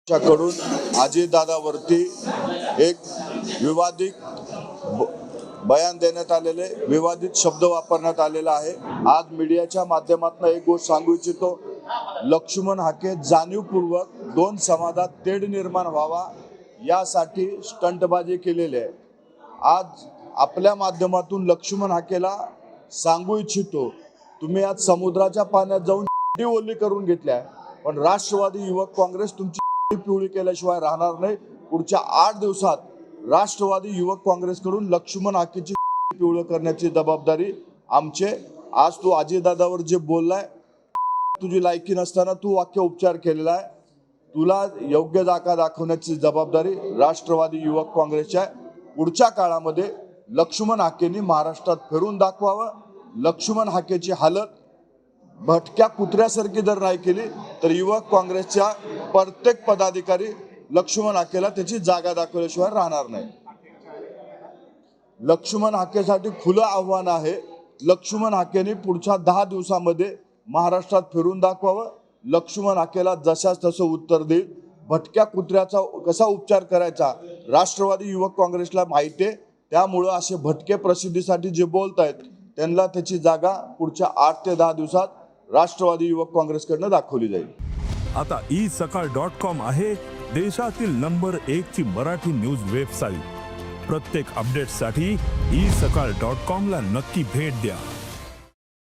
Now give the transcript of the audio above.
कडून अजितदादावरती एक विवादित बयान देण्यात आलेले, विवादित शब्द वापरण्यात आलेला आहे। आज मीडियाच्या माध्यमातून एक गोष्ट सांगू इच्छितो, लक्ष्मण हाके जाणीवपूर्वक दोन समाजात तेढ निर्माण व्हावा यासाठी स्टंटबाजी केलेली आहे। आज आपल्या माध्यमातून लक्ष्मण हाकेला सांगू इच्छितो, तुम्ही आज समुद्राच्या पाण्यात जाऊन ओली करून घेतल्या, पण राष्ट्रवादी युवक काँग्रेस तुमची पिवळी केल्याशिवाय राहणार नाही। पुढच्या 8 दिवसात राष्ट्रवादी युवक काँग्रेसकडून लक्ष्मण हाकेची पिवळी करण्याची जबाबदारी आमचे। आज तू अजितदादावर जे बोललाय, तुझी लायकी नसताना तू वाक्य उपचार केलेला आहे, तुला योग्य जागा दाखवण्याची जबाबदारी राष्ट्रवादी युवक काँग्रेसच्या। पुढच्या काळामध्ये लक्ष्मण हाकेंनी महाराष्ट्रात फिरून दाखवावं। लक्ष्मण हाकेची हालत भटक्या कुत्र्यासारखी जर नाही केली तर युवक काँग्रेसच्या प्रत्येक पदाधिकारी लक्ष्मण हाकेला त्याची जागा दाखवल्याशिवाय राहणार नाही। लक्ष्मण हाकेसाठी खुलं आव्हान आहे, लक्ष्मण हाकेने पुढच्या 10 दिवसामध्ये महाराष्ट्रात फिरून दाखवावं। लक्ष्मण हाकेला जशास तसं उत्तर देईल। भटक्या कुत्र्याचा कसा उपचार करायचा राष्ट्रवादी युवक काँग्रेसला माहिती आहे, त्यामुळं असे भटके प्रसिद्धीसाठी जे बोलतायत त्यांना त्याची जागा पुढच्या 8 ते 10 दिवसात राष्ट्रवादी युवक काँग्रेसकडनं दाखवली जाईल। आता isakal.com आहे देशातील नंबर 1 ची मराठी न्यूज वेबसाईट। प्रत्येक अपडेटसाठी isakal.com ला नक्की भेट द्या।